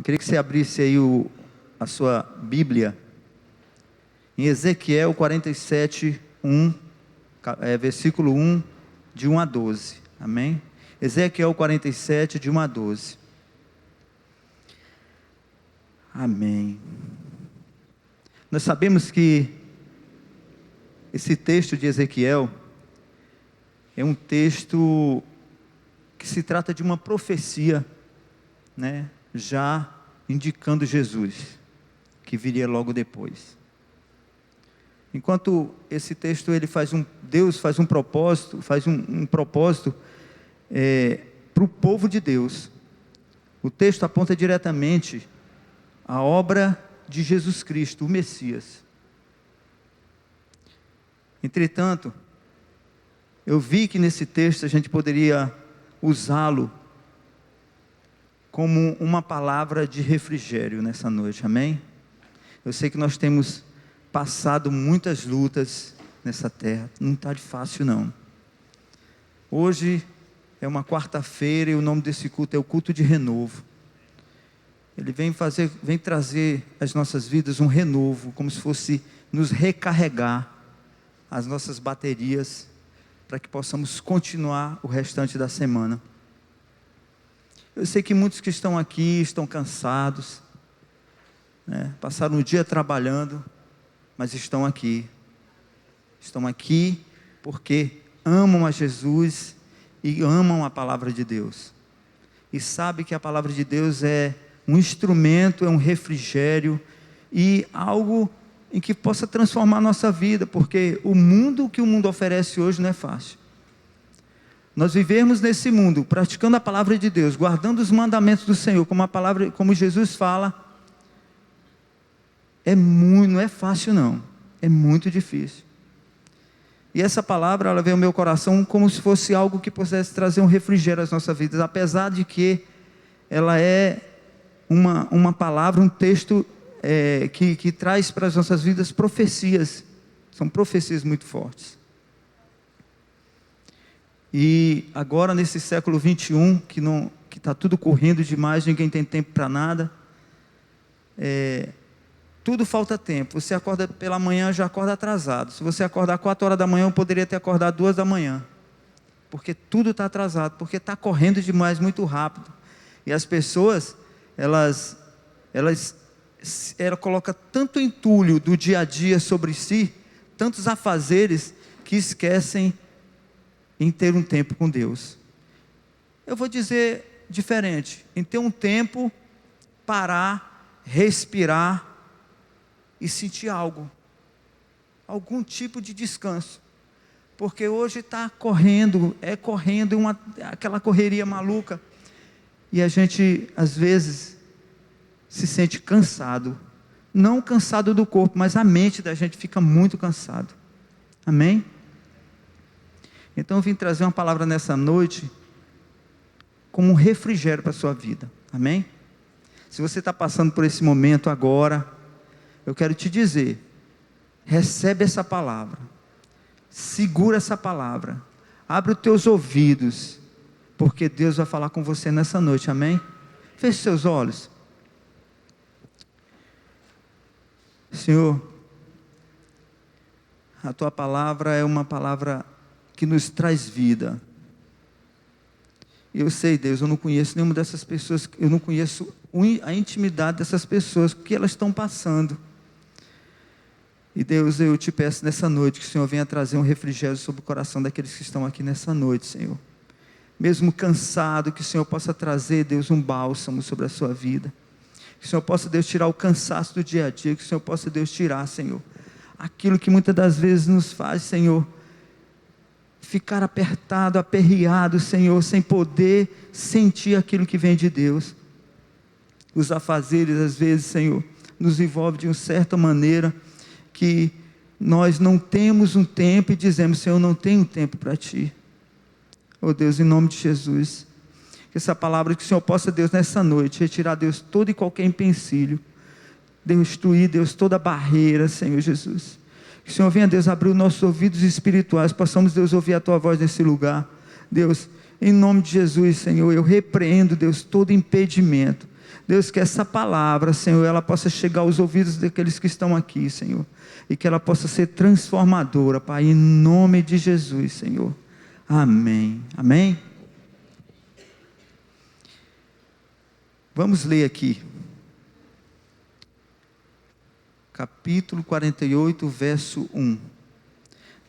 Eu queria que você abrisse aí a sua Bíblia, em Ezequiel 47, versículo 1, de 1 a 12, amém? Ezequiel 47, de 1 a 12, amém. Nós sabemos que esse texto de Ezequiel é um texto que se trata de uma profecia, né, já indicando Jesus, que viria logo depois. Enquanto esse texto Deus faz um propósito, para o povo de Deus. O texto aponta diretamente à obra de Jesus Cristo, o Messias. Entretanto, eu vi que nesse texto a gente poderia usá-lo como uma palavra de refrigério nessa noite, amém? Eu sei que nós temos passado muitas lutas nessa terra, não está fácil não. Hoje é uma quarta-feira e o nome desse culto é o culto de renovo. Ele vem trazer às nossas vidas um renovo, como se fosse nos recarregar as nossas baterias, para que possamos continuar o restante da semana. Eu sei que muitos que estão aqui estão cansados, né? Passaram o dia trabalhando, mas estão aqui porque amam a Jesus e amam a palavra de Deus, e sabem que a palavra de Deus é um instrumento, é um refrigério, e algo em que possa transformar a nossa vida, porque o que o mundo oferece hoje não é fácil. Nós vivemos nesse mundo, praticando a palavra de Deus, guardando os mandamentos do Senhor, como Jesus fala, não é fácil não, é muito difícil. E essa palavra, ela veio ao meu coração como se fosse algo que pudesse trazer um refrigério às nossas vidas, apesar de que ela é uma palavra, um texto que traz para as nossas vidas profecias, são profecias muito fortes. E agora nesse século 21, que está tudo correndo demais, ninguém tem tempo para nada, tudo falta tempo. Você acorda pela manhã, já acorda atrasado. Se você acordar 4 horas da manhã, eu poderia ter acordado 2 da manhã, porque tudo está atrasado, porque está correndo demais, muito rápido. E as pessoas, ela coloca tanto entulho do dia a dia sobre si, tantos afazeres, que esquecem em ter um tempo com Deus. Eu vou dizer diferente, em ter um tempo, parar, respirar e sentir algum tipo de descanso, porque hoje está correndo, aquela correria maluca, e a gente às vezes se sente cansado, não cansado do corpo, mas a mente da gente fica muito cansado, amém? Então eu vim trazer uma palavra nessa noite, como um refrigério para a sua vida, amém? Se você está passando por esse momento agora, eu quero te dizer, recebe essa palavra, segura essa palavra, abre os teus ouvidos, porque Deus vai falar com você nessa noite, amém? Feche seus olhos. Senhor, a Tua palavra é uma palavra que nos traz vida. Eu sei, Deus, eu não conheço nenhuma dessas pessoas, eu não conheço a intimidade dessas pessoas, o que elas estão passando. E Deus, eu te peço nessa noite que o Senhor venha trazer um refrigério sobre o coração daqueles que estão aqui nessa noite, Senhor. Mesmo cansado, que o Senhor possa trazer, Deus, um bálsamo sobre a sua vida. Que o Senhor possa, Deus, tirar o cansaço do dia a dia. Que o Senhor possa, Deus, tirar, Senhor, aquilo que muitas das vezes nos faz, Senhor, ficar apertado, aperreado, Senhor, sem poder sentir aquilo que vem de Deus. Os afazeres, às vezes, Senhor, nos envolve de uma certa maneira, que nós não temos um tempo e dizemos, Senhor, eu não tenho tempo para Ti. Oh Deus, em nome de Jesus, que essa palavra, que o Senhor possa, Deus, nessa noite, retirar, Deus, todo e qualquer empecilho, destruir, Deus, toda barreira, Senhor Jesus. Que o Senhor venha, Deus, abrir os nossos ouvidos espirituais, possamos, Deus, ouvir a Tua voz nesse lugar. Deus, em nome de Jesus, Senhor, eu repreendo, Deus, todo impedimento. Deus, que essa palavra, Senhor, ela possa chegar aos ouvidos daqueles que estão aqui, Senhor, e que ela possa ser transformadora, Pai, em nome de Jesus, Senhor. Amém. Amém? Vamos ler aqui. Capítulo 48, verso 1.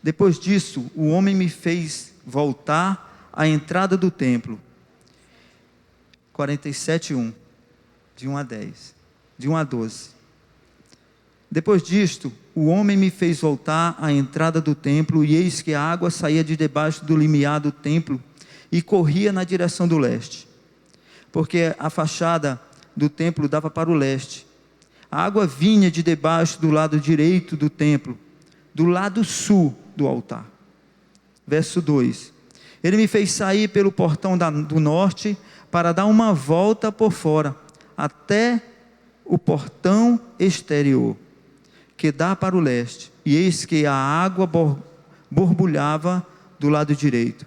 Depois disso, o homem me fez voltar à entrada do templo. 47, 1. De 1 a 10. De 1 a 12. Depois disto, o homem me fez voltar à entrada do templo, e eis que a água saía de debaixo do limiar do templo e corria na direção do leste, porque a fachada do templo dava para o leste. A água vinha de debaixo do lado direito do templo, do lado sul do altar. Verso 2. Ele me fez sair pelo portão do norte para dar uma volta por fora, até o portão exterior, que dá para o leste, e eis que a água borbulhava do lado direito.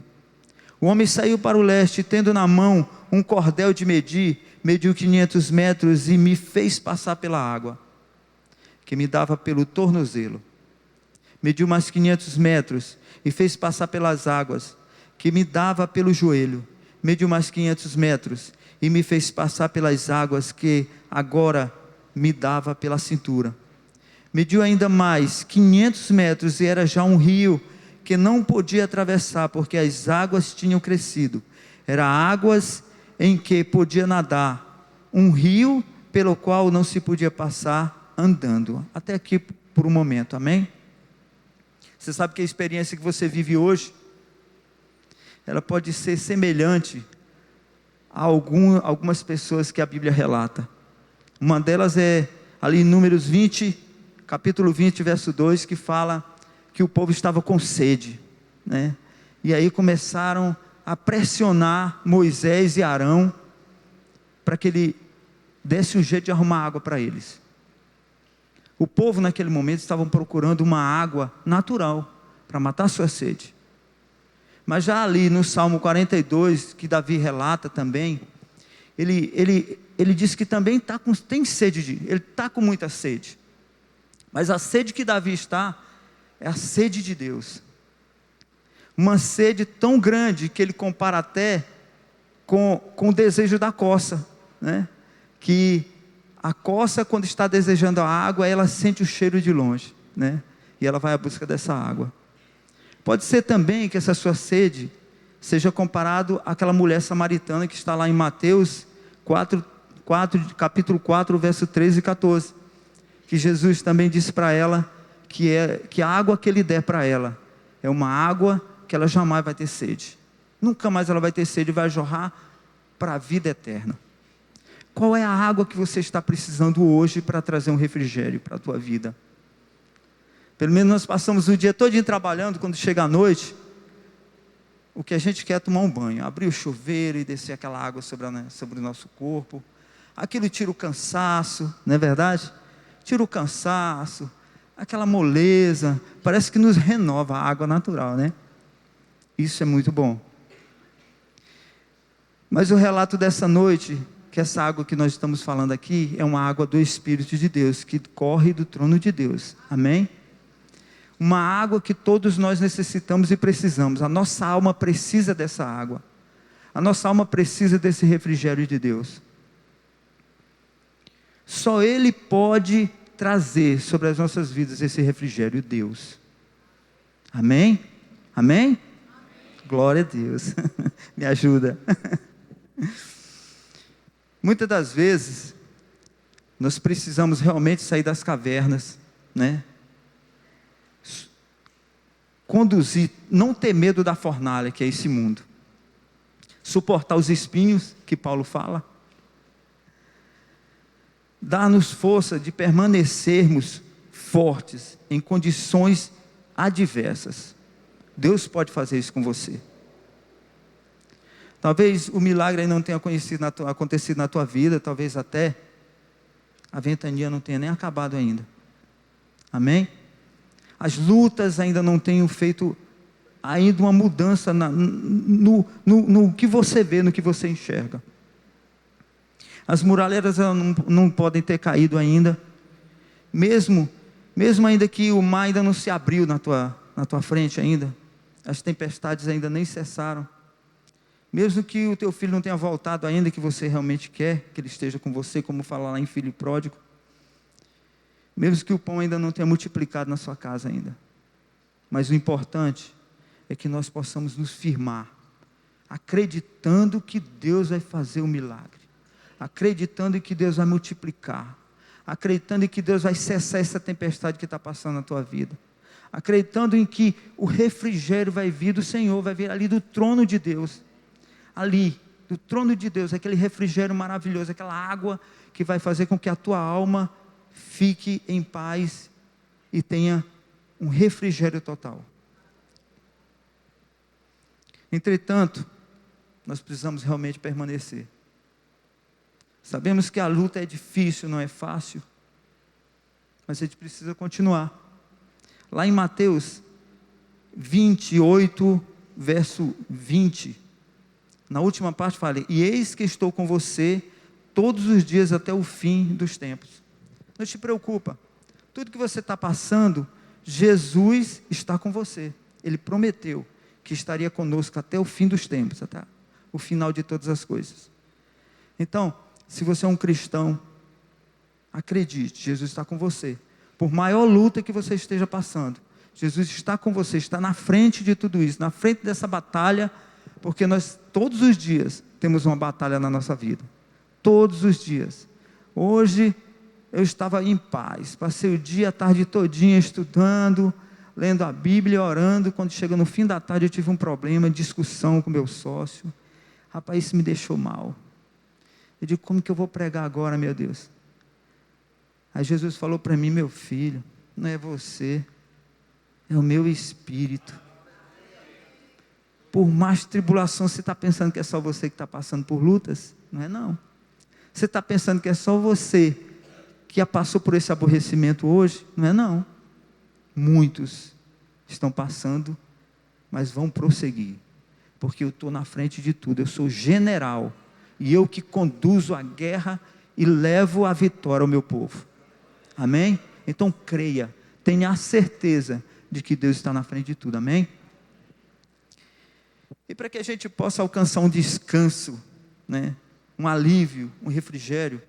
O homem saiu para o leste, tendo na mão um cordel de medir, mediu 500 metros e me fez passar pela água, que me dava pelo tornozelo. Mediu mais 500 metros e fez passar pelas águas, que me dava pelo joelho. Mediu mais 500 metros e me fez passar pelas águas, que agora me dava pela cintura. Mediu ainda mais 500 metros e era já um rio que não podia atravessar, porque as águas tinham crescido. Eram águas em que podia nadar, um rio pelo qual não se podia passar andando. Até aqui por um momento, amém? Você sabe que a experiência que você vive hoje, ela pode ser semelhante a algumas pessoas que a Bíblia relata. Uma delas é ali em Números 20, capítulo 20, verso 2, que fala que o povo estava com sede, né? E aí começaram a pressionar Moisés e Arão para que ele desse um jeito de arrumar água para eles. O povo naquele momento estavam procurando uma água natural para matar sua sede. Mas já ali no Salmo 42, que Davi relata também, ele diz que também tem sede, ele está com muita sede. Mas a sede que Davi está é a sede de Deus. Uma sede tão grande que ele compara até com o desejo da coça, né? Que a coça, quando está desejando a água, ela sente o cheiro de longe, né? E ela vai à busca dessa água. Pode ser também que essa sua sede seja comparado àquela mulher samaritana que está lá em Mateus 4, capítulo 4, verso 13 e 14, que Jesus também disse para ela que a água que ele der para ela é uma água que ela jamais vai ter sede, nunca mais ela vai ter sede e vai jorrar para a vida eterna. Qual é a água que você está precisando hoje para trazer um refrigério para a tua vida? Pelo menos nós passamos o dia todo trabalhando, quando chega a noite, o que a gente quer é tomar um banho, abrir o chuveiro e descer aquela água sobre o nosso corpo. Aquilo tira o cansaço, não é verdade? Tira o cansaço, aquela moleza, parece que nos renova, a água natural, né? Isso é muito bom. Mas o relato dessa noite, que essa água que nós estamos falando aqui, é uma água do Espírito de Deus, que corre do trono de Deus, amém? Uma água que todos nós necessitamos e precisamos. A nossa alma precisa dessa água, a nossa alma precisa desse refrigério de Deus. Só Ele pode trazer sobre as nossas vidas esse refrigério, Deus. Amém? Amém? Glória a Deus. Me ajuda. Muitas das vezes nós precisamos realmente sair das cavernas, né? Conduzir, não ter medo da fornalha que é esse mundo, suportar os espinhos que Paulo fala, dar-nos força de permanecermos fortes em condições adversas. Deus pode fazer isso com você. Talvez o milagre aí não tenha acontecido na tua vida, talvez até a ventania não tenha nem acabado ainda. Amém? As lutas ainda não tenham feito ainda uma mudança no que você vê, no que você enxerga. As muralhas não podem ter caído ainda, mesmo ainda que o mar ainda não se abriu na tua frente ainda, as tempestades ainda nem cessaram, mesmo que o teu filho não tenha voltado ainda, que você realmente quer que ele esteja com você, como fala lá em Filho Pródigo, mesmo que o pão ainda não tenha multiplicado na sua casa ainda, mas o importante é que nós possamos nos firmar, acreditando que Deus vai fazer o milagre, acreditando que Deus vai multiplicar, acreditando em que Deus vai cessar essa tempestade que está passando na tua vida, acreditando em que o refrigério vai vir do Senhor, vai vir ali do trono de Deus, ali, do trono de Deus, aquele refrigério maravilhoso, aquela água que vai fazer com que a tua alma fique em paz e tenha um refrigério total. Entretanto, nós precisamos realmente permanecer. Sabemos que a luta é difícil, não é fácil, mas a gente precisa continuar. Lá em Mateus 28, verso 20, na última parte fala: e eis que estou com você todos os dias até o fim dos tempos. Não te preocupa, tudo que você está passando, Jesus está com você. Ele prometeu que estaria conosco até o fim dos tempos, até o final de todas as coisas. Então, se você é um cristão, acredite, Jesus está com você. Por maior luta que você esteja passando, Jesus está com você, está na frente de tudo isso, na frente dessa batalha, porque nós todos os dias temos uma batalha na nossa vida, todos os dias. Hoje eu estava em paz, passei o dia, a tarde todinha estudando, lendo a Bíblia, orando. Quando chega no fim da tarde eu tive um problema, discussão com meu sócio. Rapaz, isso me deixou mal. Eu digo: como que eu vou pregar agora, meu Deus? Aí Jesus falou para mim: meu filho, não é você, é o meu espírito. Por mais tribulação, você está pensando que é só você que está passando por lutas? Não é não. Você está pensando que é só você que já passou por esse aborrecimento hoje? Não é não. Muitos estão passando, mas vão prosseguir, porque eu estou na frente de tudo. Eu sou general, e eu que conduzo a guerra e levo a vitória ao meu povo. Amém? Então creia, tenha a certeza de que Deus está na frente de tudo. Amém? E para que a gente possa alcançar um descanso, né, um alívio, um refrigério,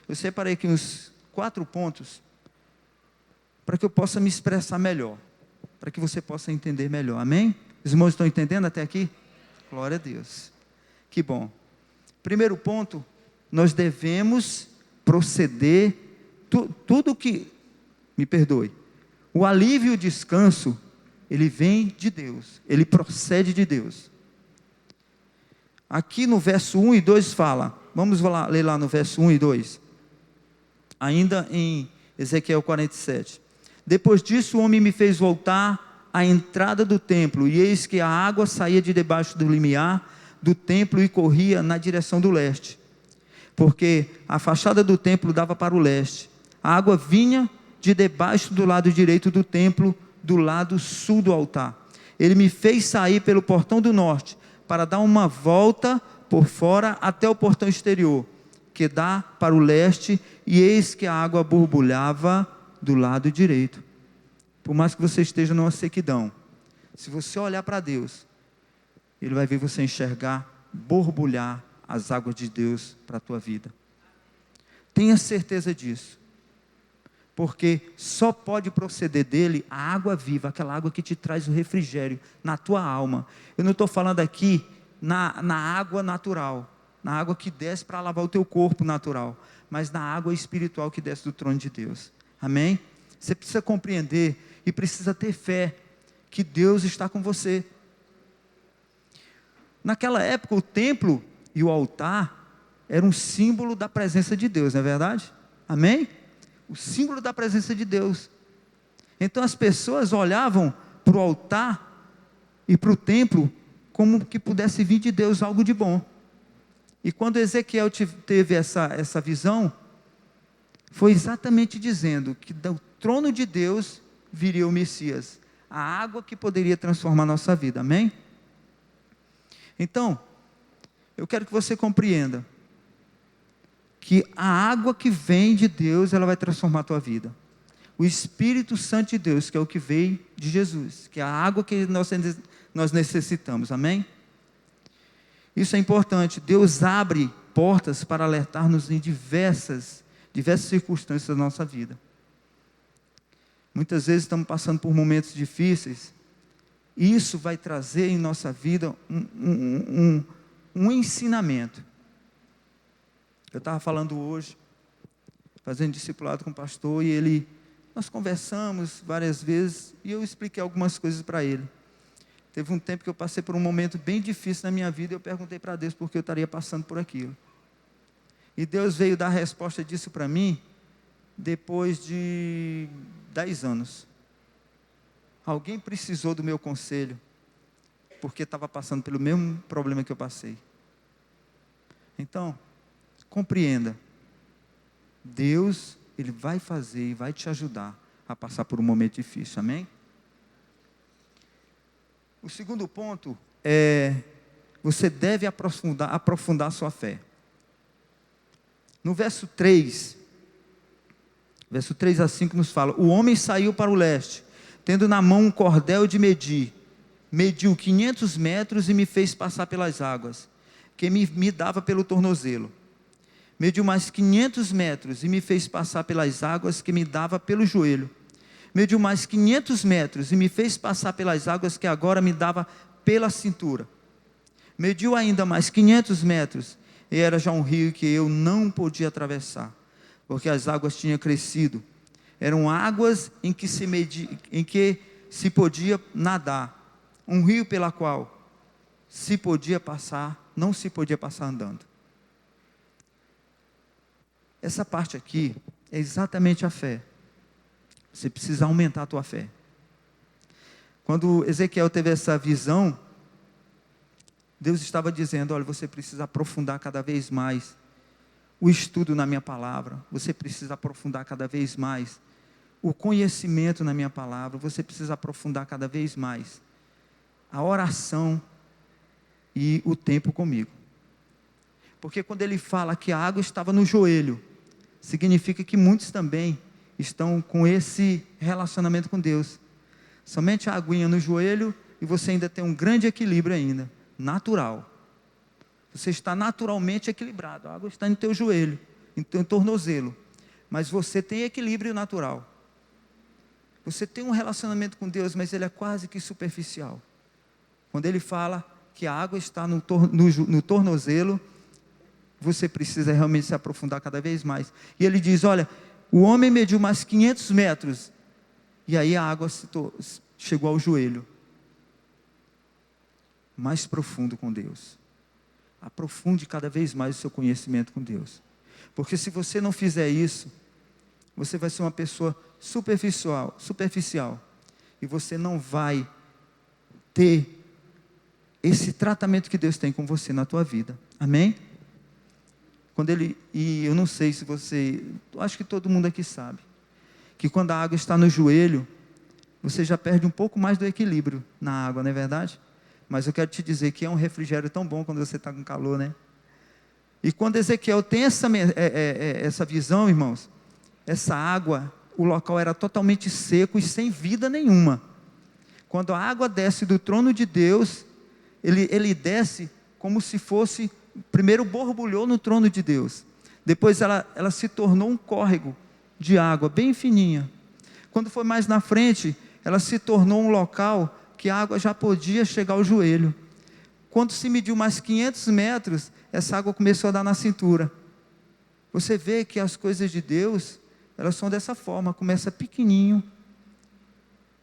eu separei aqui uns 4 pontos, para que eu possa me expressar melhor, para que você possa entender melhor. Amém? Os irmãos estão entendendo até aqui? Glória a Deus. Que bom. Primeiro ponto, nós devemos proceder, tudo que, me perdoe, o alívio e o descanso, ele vem de Deus, ele procede de Deus. Aqui no verso 1 e 2 fala, vamos lá, ler lá no verso 1 e 2, ainda em Ezequiel 47. Depois disso o homem me fez voltar à entrada do templo, e eis que a água saía de debaixo do limiar do templo e corria na direção do leste, porque a fachada do templo dava para o leste. A água vinha de debaixo do lado direito do templo, do lado sul do altar. Ele me fez sair pelo portão do norte, para dar uma volta por fora até o portão exterior, que dá para o leste, e eis que a água borbulhava do lado direito. Por mais que você esteja numa sequidão, se você olhar para Deus, Ele vai ver você enxergar, borbulhar as águas de Deus para a tua vida. Tenha certeza disso, porque só pode proceder dele a água viva, aquela água que te traz o refrigério na tua alma. Eu não estou falando aqui na água natural, na água que desce para lavar o teu corpo natural, mas na água espiritual que desce do trono de Deus. Amém? Você precisa compreender e precisa ter fé que Deus está com você. Naquela época o templo e o altar eram um símbolo da presença de Deus, não é verdade? Amém? O símbolo da presença de Deus. Então as pessoas olhavam para o altar e para o templo como que pudesse vir de Deus algo de bom. E quando Ezequiel teve essa visão, foi exatamente dizendo que do trono de Deus viria o Messias, a água que poderia transformar a nossa vida. Amém? Então, eu quero que você compreenda que a água que vem de Deus, ela vai transformar a tua vida. O Espírito Santo de Deus, que é o que veio de Jesus, que é a água que nós necessitamos, amém? Isso é importante. Deus abre portas para alertar-nos em diversas circunstâncias da nossa vida. Muitas vezes estamos passando por momentos difíceis, e isso vai trazer em nossa vida um ensinamento. Eu estava falando hoje, fazendo discipulado com o pastor, e nós conversamos várias vezes, e eu expliquei algumas coisas para ele. Teve um tempo que eu passei por um momento bem difícil na minha vida, e eu perguntei para Deus por que eu estaria passando por aquilo. E Deus veio dar a resposta disso para mim, depois de 10 anos. Alguém precisou do meu conselho, porque estava passando pelo mesmo problema que eu passei. Então, compreenda, Deus, Ele vai fazer e vai te ajudar a passar por um momento difícil, amém? O segundo ponto é, você deve aprofundar a sua fé. No verso 3 a 5 nos fala: o homem saiu para o leste, tendo na mão um cordel de medir, mediu 500 metros e me fez passar pelas águas, que me dava pelo tornozelo. Mediu mais 500 metros e me fez passar pelas águas que me dava pelo joelho. Mediu mais 500 metros e me fez passar pelas águas que agora me dava pela cintura. Mediu ainda mais 500 metros e era já um rio que eu não podia atravessar, porque as águas tinham crescido. Eram águas em que se podia nadar. Um rio pela qual se podia passar, não se podia passar andando. Essa parte aqui é exatamente a fé. Você precisa aumentar a tua fé. Quando Ezequiel teve essa visão, Deus estava dizendo: olha, você precisa aprofundar cada vez mais o estudo na minha palavra. Você precisa aprofundar cada vez mais o conhecimento na minha palavra. Você precisa aprofundar cada vez mais a oração e o tempo comigo. Porque quando ele fala que a água estava no joelho, significa que muitos também estão com esse relacionamento com Deus. Somente a aguinha no joelho e você ainda tem um grande equilíbrio ainda, natural. Você está naturalmente equilibrado, a água está no teu joelho, no teu tornozelo, mas você tem equilíbrio natural. Você tem um relacionamento com Deus, mas ele é quase que superficial. Quando ele fala que a água está no tornozelo, você precisa realmente se aprofundar cada vez mais. E ele diz: olha, o homem mediu mais 500 metros, e aí a água chegou ao joelho. Mais profundo com Deus. Aprofunde cada vez mais o seu conhecimento com Deus. Porque se você não fizer isso, você vai ser uma pessoa superficial. E você não vai ter esse tratamento que Deus tem com você na tua vida. Amém? E eu não sei se você, acho que todo mundo aqui sabe, que quando a água está no joelho, você já perde um pouco mais do equilíbrio na água, não é verdade? Mas eu quero te dizer que é um refrigério tão bom quando você está com calor, né? E quando Ezequiel tem essa visão, irmãos, essa água, o local era totalmente seco e sem vida nenhuma. Quando a água desce do trono de Deus, ele desce como se fosse, primeiro borbulhou no trono de Deus, depois ela se tornou um córrego de água bem fininha. Quando foi mais na frente, ela se tornou um local que a água já podia chegar ao joelho. Quando se mediu mais 500 metros, essa água começou a dar na cintura. Você vê que as coisas de Deus, elas são dessa forma, começa pequenininho,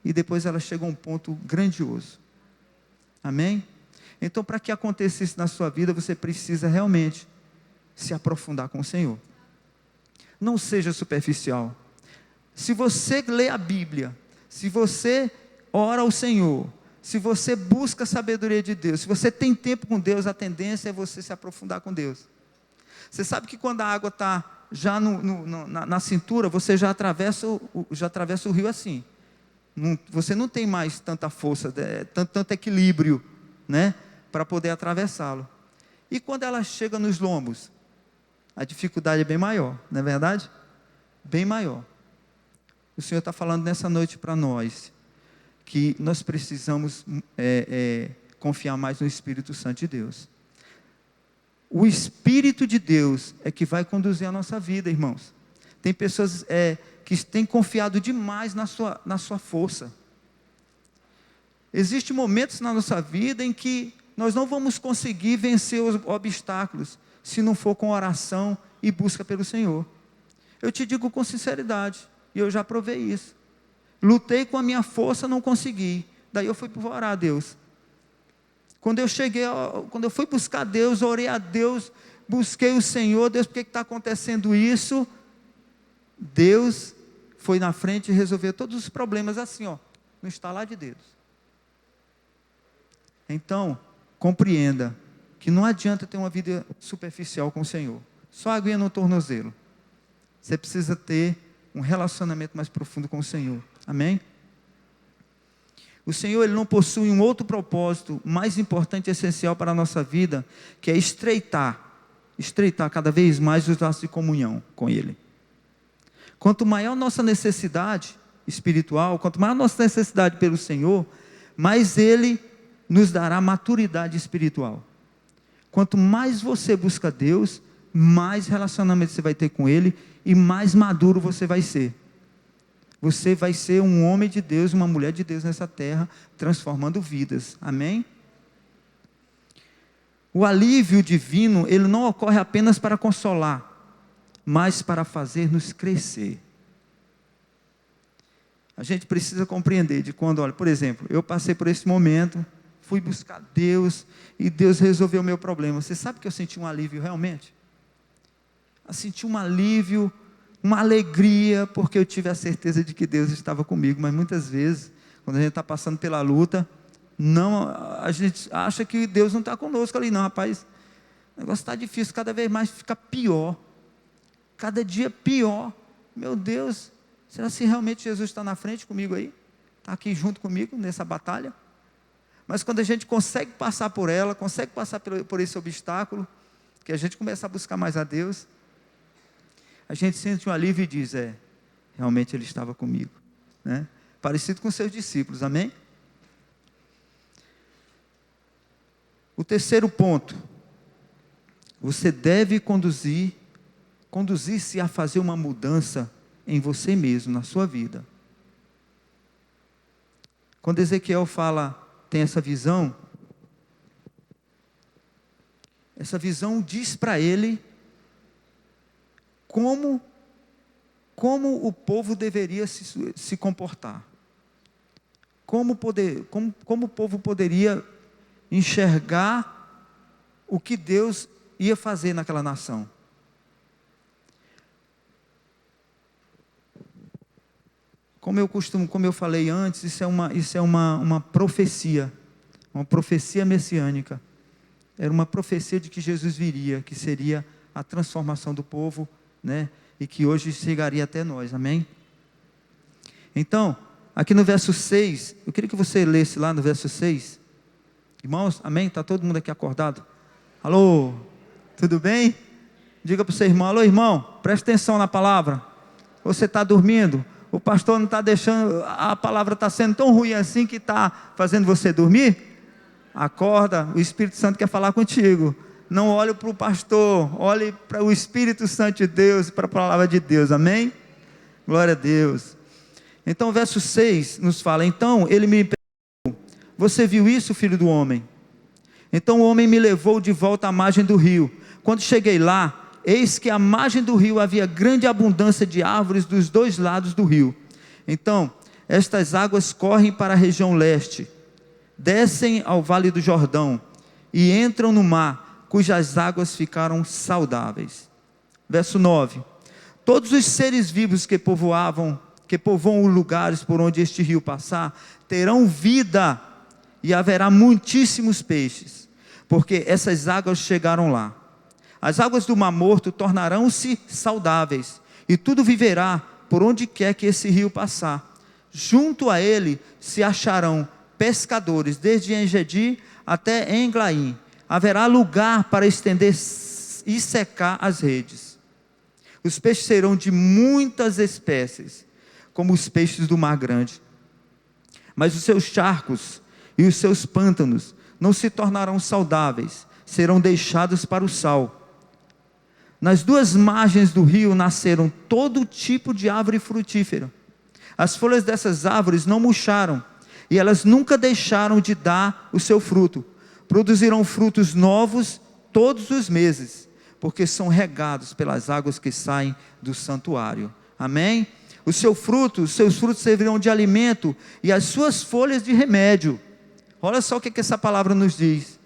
e depois ela chega a um ponto grandioso. Amém? Então, para que aconteça isso na sua vida, você precisa realmente se aprofundar com o Senhor. Não seja superficial. Se você lê a Bíblia, se você ora ao Senhor, se você busca a sabedoria de Deus, se você tem tempo com Deus, a tendência é você se aprofundar com Deus. Você sabe que quando a água está já na cintura, você já atravessa o rio assim. Você não tem mais tanta força, tanto equilíbrio, né, para poder atravessá-lo. E quando ela chega nos lombos, a dificuldade é bem maior, não é verdade? Bem maior. O Senhor está falando nessa noite para nós, que nós precisamos confiar mais no Espírito Santo de Deus. O Espírito de Deus é que vai conduzir a nossa vida, irmãos. Tem pessoas que têm confiado demais na sua força. Existem momentos na nossa vida em que nós não vamos conseguir vencer os obstáculos, se não for com oração e busca pelo Senhor. Eu te digo com sinceridade, e eu já provei isso. Lutei com a minha força, não consegui. Daí eu fui orar a Deus. Quando eu fui buscar Deus, orei a Deus, busquei o Senhor, Deus, por que está acontecendo isso? Deus foi na frente e resolveu todos os problemas assim, no estalar de dedos. Então, compreenda que não adianta ter uma vida superficial com o Senhor, só aguinha no tornozelo. Você precisa ter um relacionamento mais profundo com o Senhor, amém? O Senhor, Ele não possui um outro propósito mais importante e essencial para a nossa vida, que é estreitar cada vez mais os laços de comunhão com Ele. Quanto maior nossa necessidade espiritual, quanto maior nossa necessidade pelo Senhor, mais Ele nos dará maturidade espiritual. Quanto mais você busca Deus, mais relacionamento você vai ter com Ele e mais maduro você vai ser. Você vai ser um homem de Deus, uma mulher de Deus nessa terra, transformando vidas. Amém? O alívio divino, ele não ocorre apenas para consolar, mas para fazer-nos crescer. A gente precisa compreender de quando, olha, por exemplo, eu passei por esse momento, fui buscar Deus, e Deus resolveu o meu problema. Você sabe que eu senti um alívio realmente? Eu senti um alívio, uma alegria, porque eu tive a certeza de que Deus estava comigo. Mas muitas vezes, quando a gente está passando pela luta, a gente acha que Deus não está conosco ali. Não, rapaz, o negócio está difícil, cada vez mais fica pior, cada dia pior. Meu Deus, será que realmente Jesus está na frente comigo aí? Está aqui junto comigo nessa batalha? Mas quando a gente consegue passar por ela, consegue passar por esse obstáculo, que a gente começa a buscar mais a Deus, a gente sente um alívio e diz, realmente Ele estava comigo, né? Parecido com seus discípulos, amém? O terceiro ponto, você deve conduzir-se a fazer uma mudança em você mesmo, na sua vida. Quando Ezequiel tem essa visão diz para ele como o povo deveria se comportar. Como o povo poderia enxergar o que Deus ia fazer naquela nação. Como eu falei antes, isso é uma profecia messiânica. Era uma profecia de que Jesus viria, que seria a transformação do povo, né? E que hoje chegaria até nós, amém? Então, aqui no verso 6, eu queria que você lesse lá no verso 6, irmãos, amém? Está todo mundo aqui acordado? Alô, tudo bem? Diga para o seu irmão, alô irmão, preste atenção na palavra. Você está dormindo? O pastor não está deixando, a palavra está sendo tão ruim assim que está fazendo você dormir? Acorda, o Espírito Santo quer falar contigo. Não olhe para o pastor, olhe para o Espírito Santo de Deus e para a palavra de Deus, amém? Glória a Deus. Então o verso 6 nos fala, então ele me perguntou, você viu isso, filho do homem? Então o homem me levou de volta à margem do rio. Quando cheguei lá, eis que à margem do rio havia grande abundância de árvores dos dois lados do rio. Então, estas águas correm para a região leste, descem ao vale do Jordão e entram no mar, cujas águas ficaram saudáveis. Verso 9. Todos os seres vivos que povoam os lugares por onde este rio passar, terão vida, e haverá muitíssimos peixes, porque essas águas chegaram lá. As águas do Mar Morto tornarão-se saudáveis, e tudo viverá por onde quer que esse rio passar. Junto a ele se acharão pescadores, desde En-Gedi até Englaim. Haverá lugar para estender e secar as redes. Os peixes serão de muitas espécies, como os peixes do mar grande. Mas os seus charcos e os seus pântanos não se tornarão saudáveis, serão deixados para o sal. Nas duas margens do rio nasceram todo tipo de árvore frutífera. As folhas dessas árvores não murcharam, e elas nunca deixaram de dar o seu fruto. Produzirão frutos novos todos os meses, porque são regados pelas águas que saem do santuário. Amém? Os seus frutos servirão de alimento, e as suas folhas de remédio. Olha só o que essa palavra nos diz.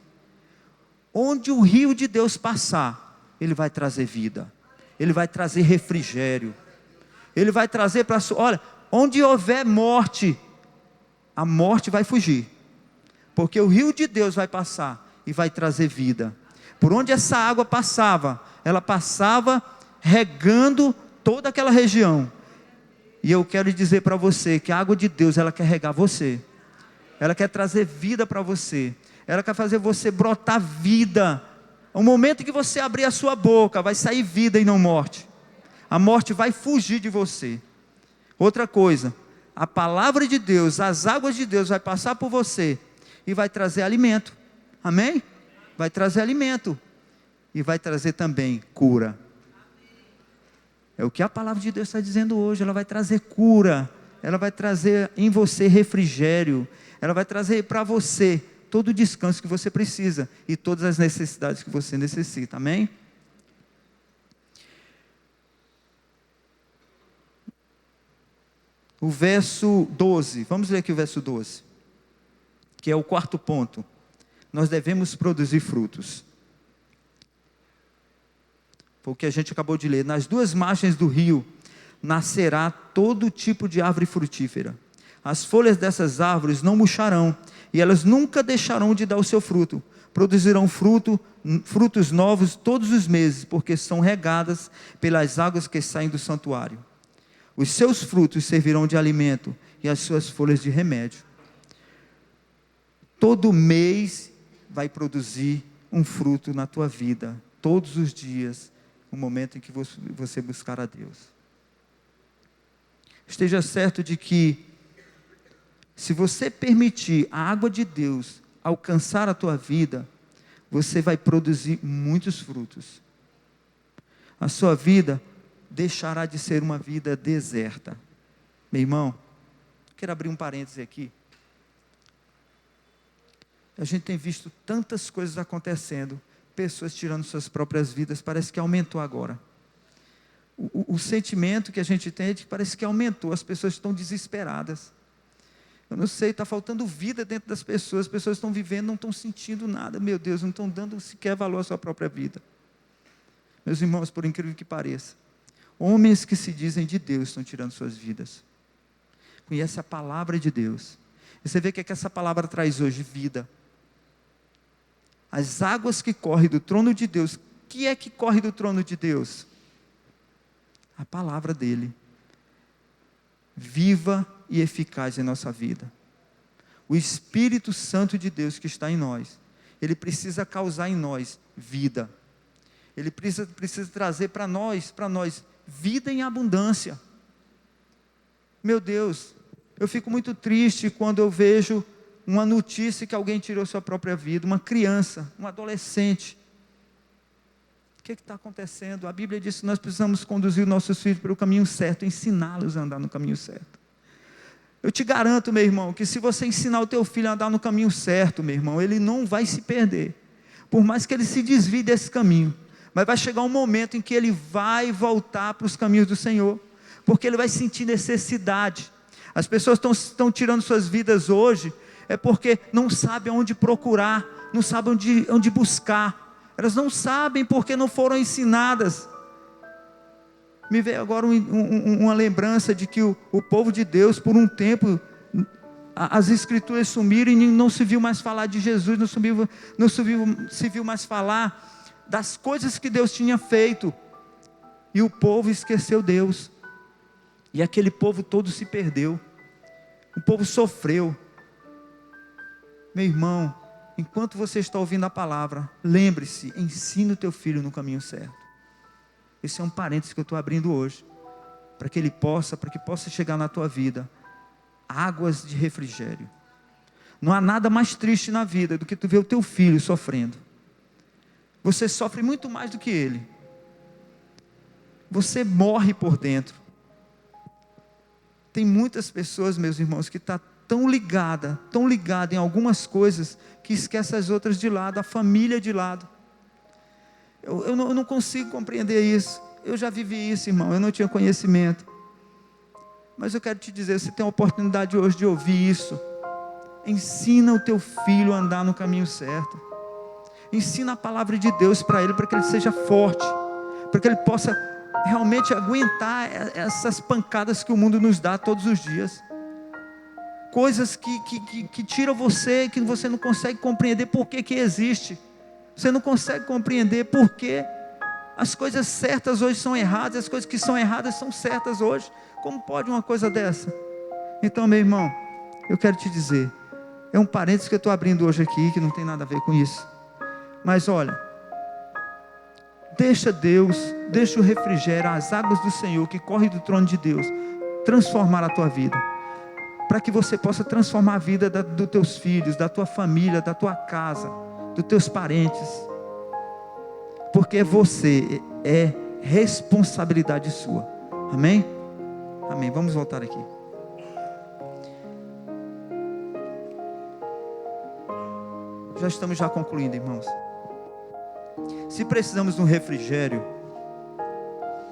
Onde o rio de Deus passar, ele vai trazer vida, ele vai trazer refrigério, ele vai trazer para sua... Olha, onde houver morte, a morte vai fugir, porque o rio de Deus vai passar e vai trazer vida. Por onde essa água passava, ela passava regando toda aquela região. E eu quero dizer para você que a água de Deus, ela quer regar você, ela quer trazer vida para você, ela quer fazer você brotar vida. No momento em que você abrir a sua boca, vai sair vida e não morte. A morte vai fugir de você. Outra coisa, a palavra de Deus, as águas de Deus vai passar por você e vai trazer alimento. Amém? Vai trazer alimento e vai trazer também cura. É o que a palavra de Deus está dizendo hoje. Ela vai trazer cura, ela vai trazer em você refrigério, ela vai trazer para você todo o descanso que você precisa e todas as necessidades que você necessita. Amém? O verso 12, vamos ler aqui o verso 12, que é o quarto ponto. Nós devemos produzir frutos. Foi o que a gente acabou de ler. Nas duas margens do rio nascerá todo tipo de árvore frutífera. As folhas dessas árvores não murcharão, e elas nunca deixarão de dar o seu fruto. Produzirão frutos novos todos os meses, porque são regadas pelas águas que saem do santuário. Os seus frutos servirão de alimento, e as suas folhas de remédio. Todo mês vai produzir um fruto na tua vida, todos os dias, no momento em que você buscar a Deus. Esteja certo de que, se você permitir a água de Deus alcançar a tua vida, você vai produzir muitos frutos. A sua vida deixará de ser uma vida deserta. Meu irmão, quero abrir um parêntese aqui. A gente tem visto tantas coisas acontecendo, pessoas tirando suas próprias vidas, parece que aumentou agora. O sentimento que a gente tem é de que parece que aumentou, as pessoas estão desesperadas. Eu não sei, está faltando vida dentro das pessoas, as pessoas estão vivendo, não estão sentindo nada, meu Deus, não estão dando sequer valor à sua própria vida. Meus irmãos, por incrível que pareça, homens que se dizem de Deus estão tirando suas vidas. Conhece a palavra de Deus. E você vê o que essa palavra traz hoje? Vida. As águas que correm do trono de Deus. O que é que corre do trono de Deus? A palavra dele. Viva e eficaz em nossa vida. O Espírito Santo de Deus que está em nós, ele precisa causar em nós vida. Ele precisa trazer para nós vida em abundância. Meu Deus, eu fico muito triste quando eu vejo uma notícia que alguém tirou sua própria vida, uma criança, um adolescente. O que está acontecendo? A Bíblia diz que nós precisamos conduzir nossos filhos pelo caminho certo, ensiná-los a andar no caminho certo. Eu te garanto, meu irmão, que se você ensinar o teu filho a andar no caminho certo, meu irmão, ele não vai se perder, por mais que ele se desvie desse caminho, mas vai chegar um momento em que ele vai voltar para os caminhos do Senhor, porque ele vai sentir necessidade. As pessoas estão tirando suas vidas hoje, é porque não sabem onde procurar, não sabem onde buscar, elas não sabem porque não foram ensinadas. Me veio agora uma lembrança de que o povo de Deus, por um tempo, as escrituras sumiram e não se viu mais falar de Jesus, não se viu mais falar das coisas que Deus tinha feito, e o povo esqueceu Deus, e aquele povo todo se perdeu, o povo sofreu. Meu irmão, enquanto você está ouvindo a palavra, lembre-se, ensine o teu filho no caminho certo. Esse é um parênteses que eu estou abrindo hoje, para que possa chegar na tua vida águas de refrigério. Não há nada mais triste na vida do que tu ver o teu filho sofrendo. Você sofre muito mais do que ele. Você morre por dentro. Tem muitas pessoas, meus irmãos, que estão tão ligada em algumas coisas, que esquece as outras de lado, a família de lado. Eu não consigo compreender isso. Eu já vivi isso, irmão, eu não tinha conhecimento. Mas eu quero te dizer, você tem a oportunidade hoje de ouvir isso. Ensina o teu filho a andar no caminho certo. Ensina a palavra de Deus para ele que ele seja forte, para que ele possa realmente aguentar essas pancadas que o mundo nos dá todos os dias. Coisas que tiram você, que você não consegue compreender por que existe. Você não consegue compreender por que as coisas certas hoje são erradas, as coisas que são erradas são certas hoje. Como pode uma coisa dessa? Então, meu irmão, eu quero te dizer, é um parênteses que eu estou abrindo hoje aqui, que não tem nada a ver com isso. Mas olha, deixa Deus, deixa o refrigério, as águas do Senhor que correm do trono de Deus, transformar a tua vida, para que você possa transformar a vida dos teus filhos, da tua família, da tua casa, dos teus parentes, porque você é responsabilidade sua. Amém? Amém. Vamos voltar aqui. Já estamos concluindo, irmãos. Se precisamos de um refrigério,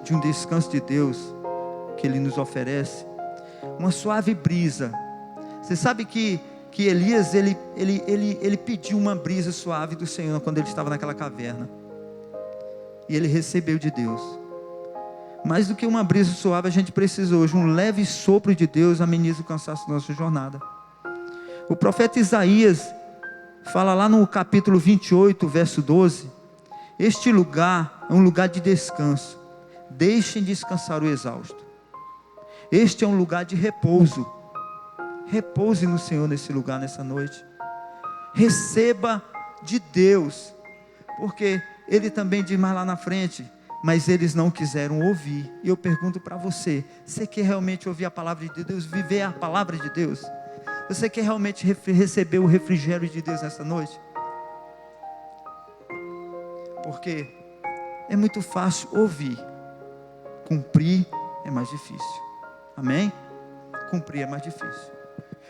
de um descanso de Deus, que Ele nos oferece, uma suave brisa. Você sabe que Elias, ele pediu uma brisa suave do Senhor, quando ele estava naquela caverna. E ele recebeu de Deus. Mais do que uma brisa suave, a gente precisa hoje, um leve sopro de Deus, ameniza o cansaço da nossa jornada. O profeta Isaías fala lá no capítulo 28, verso 12, este lugar é um lugar de descanso, deixem descansar o exausto. Este é um lugar de repouso. Repouse no Senhor nesse lugar, nessa noite. Receba de Deus, porque Ele também diz mais lá na frente, mas eles não quiseram ouvir. E eu pergunto para você, você quer realmente ouvir a palavra de Deus, viver a palavra de Deus? Você quer realmente receber o refrigério de Deus nessa noite? Porque é muito fácil ouvir, cumprir é mais difícil. Amém? Cumprir é mais difícil.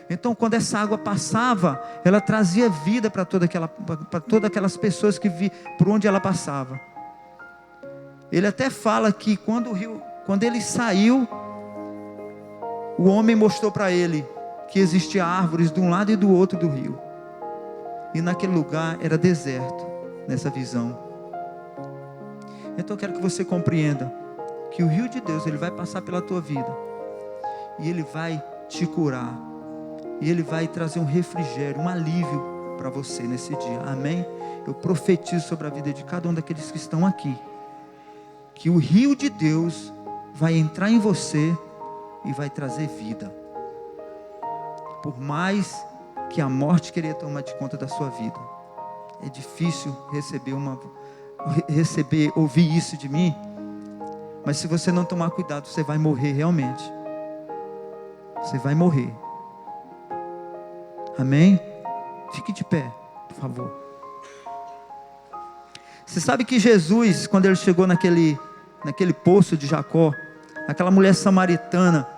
Então, quando essa água passava, ela trazia vida para todas aquelas pessoas que por onde ela passava. Ele até fala que quando ele saiu, o homem mostrou para ele que existiam árvores de um lado e do outro do rio. E naquele lugar era deserto, nessa visão. Então eu quero que você compreenda que o rio de Deus, ele vai passar pela tua vida. E ele vai te curar. E ele vai trazer um refrigério, um alívio para você nesse dia. Amém? Eu profetizo sobre a vida de cada um daqueles que estão aqui, que o rio de Deus vai entrar em você e vai trazer vida. Por mais que a morte queria tomar de conta da sua vida, é difícil ouvir isso de mim, mas se você não tomar cuidado, você vai morrer realmente. Você vai morrer. Amém? Fique de pé, por favor. Você sabe que Jesus, quando ele chegou naquele poço de Jacó, aquela mulher samaritana,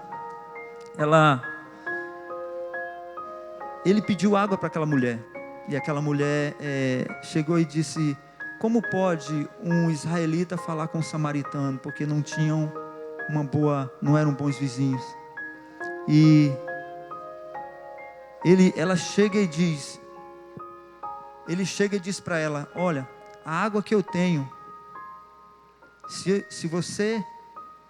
ele pediu água para aquela mulher. E aquela mulher chegou e disse: como pode um israelita falar com um samaritano? Porque não eram bons vizinhos. E ela chega e diz, ele chega e diz para ela: olha, a água que eu tenho,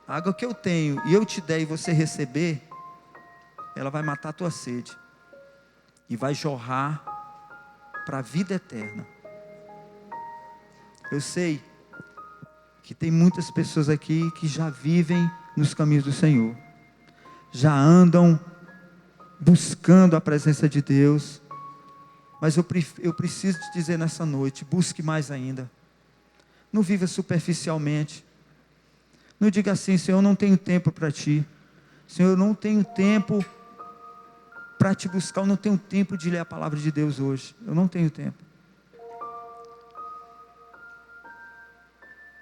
a água que eu tenho e eu te der e você receber, ela vai matar a tua sede e vai jorrar para a vida eterna. Eu sei que tem muitas pessoas aqui que já vivem nos caminhos do Senhor, já andam buscando a presença de Deus, mas eu preciso te dizer nessa noite: busque mais ainda. Não viva superficialmente, Não diga assim: Senhor, eu não tenho tempo para ti. Senhor, eu não tenho tempo para te buscar. Eu não tenho tempo de ler a palavra de Deus hoje. Eu não tenho tempo.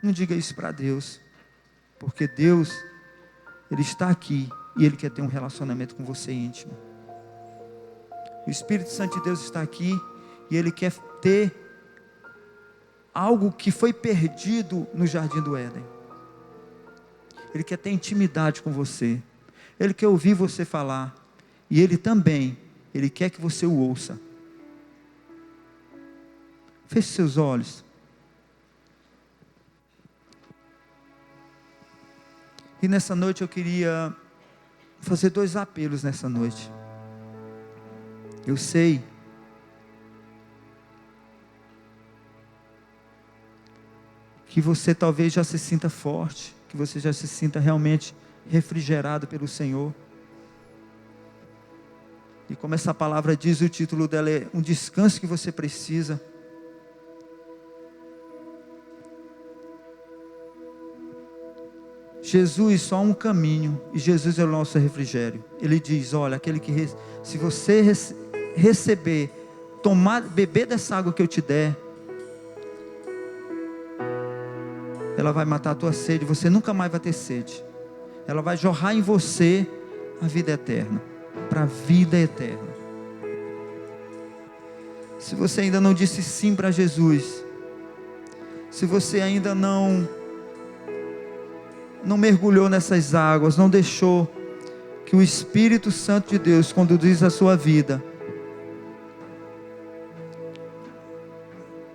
Não diga isso para Deus. Porque Deus, Ele está aqui e Ele quer ter um relacionamento com você íntimo. O Espírito Santo de Deus está aqui e Ele quer ter algo que foi perdido no Jardim do Éden. Ele quer ter intimidade com você. Ele quer ouvir você falar. E Ele também, Ele quer que você o ouça. Feche seus olhos. E nessa noite eu queria fazer 2 apelos nessa noite. Eu sei que você talvez já se sinta forte, que você já se sinta realmente refrigerado pelo Senhor. E como essa palavra diz, o título dela é um descanso que você precisa. Jesus, só um caminho, e Jesus é o nosso refrigério. Ele diz: olha, aquele que se você receber, beber dessa água que eu te der, ela vai matar a tua sede, você nunca mais vai ter sede. Ela vai jorrar em você a vida eterna, para a vida eterna. Se você ainda não disse sim para Jesus, se você ainda não mergulhou nessas águas, não deixou que o Espírito Santo de Deus conduzisse a sua vida,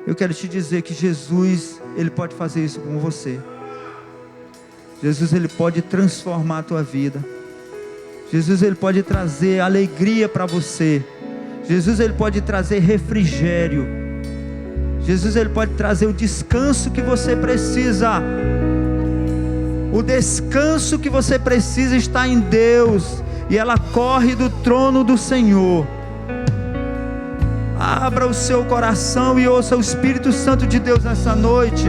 eu quero te dizer que Jesus, Ele pode fazer isso com você. Jesus, Ele pode transformar a tua vida. Jesus, Ele pode trazer alegria para você. Jesus, Ele pode trazer refrigério. Jesus, Ele pode trazer o descanso que você precisa. O descanso que você precisa está em Deus, e ela corre do trono do Senhor. Abra o seu coração e ouça o Espírito Santo de Deus nessa noite.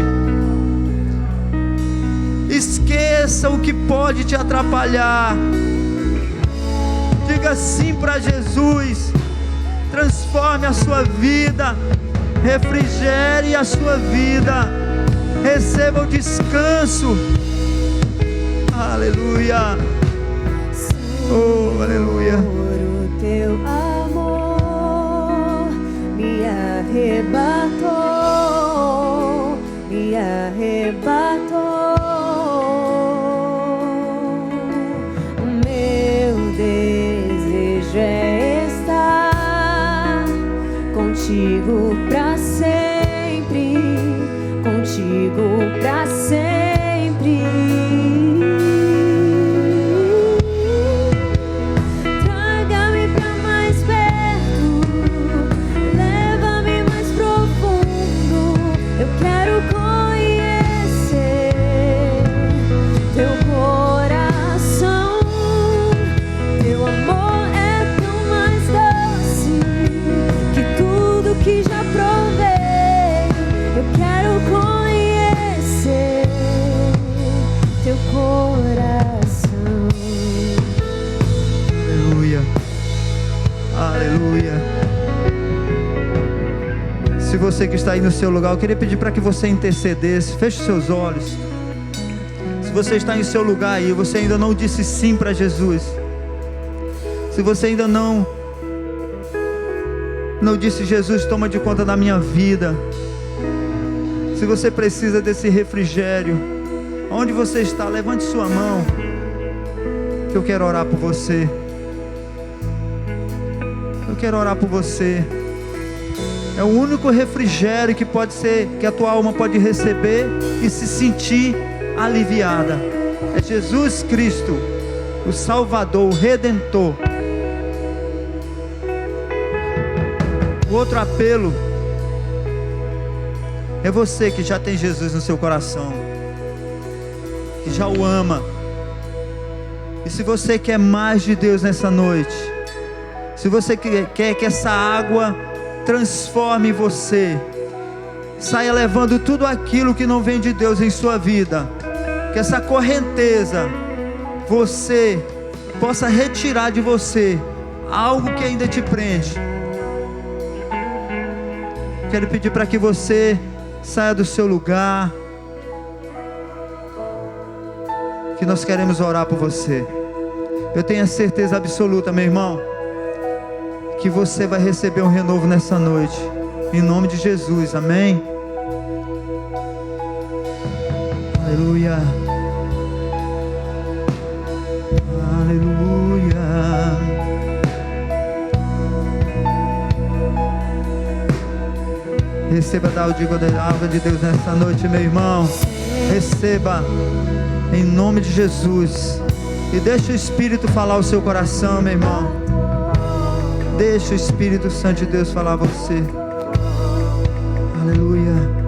Esqueça o que pode te atrapalhar. Diga sim para Jesus. Transforme a sua vida, refrigere a sua vida, receba o descanso. Aleluia. Oh, aleluia. O teu amor me arrebatou, me arrebatou. O meu desejo é estar contigo pra sempre, contigo pra sempre. Se você que está aí no seu lugar, eu queria pedir para que você intercedesse. Feche seus olhos. Se você está em seu lugar aí, você ainda não disse sim para Jesus, se você ainda não disse: Jesus, toma de conta da minha vida. Se você precisa desse refrigério, onde você está, levante sua mão, que eu quero orar por você. Eu quero orar por você. É o único refrigério que pode ser, que a tua alma pode receber e se sentir aliviada. É Jesus Cristo, o Salvador, o Redentor. O outro apelo é você que já tem Jesus no seu coração, que já o ama. E se você quer mais de Deus nessa noite, se você quer que essa água transforme você, saia levando tudo aquilo que não vem de Deus em sua vida, que essa correnteza você possa retirar de você algo que ainda te prende. Quero pedir para que você saia do seu lugar, que nós queremos orar por você. Eu tenho a certeza absoluta, meu irmão, que você vai receber um renovo nessa noite, em nome de Jesus, amém? Aleluia, aleluia. Receba da água de Deus nessa noite, meu irmão. Receba, em nome de Jesus. E deixa o Espírito falar o seu coração, meu irmão. Deixa o Espírito Santo de Deus falar a você. Aleluia.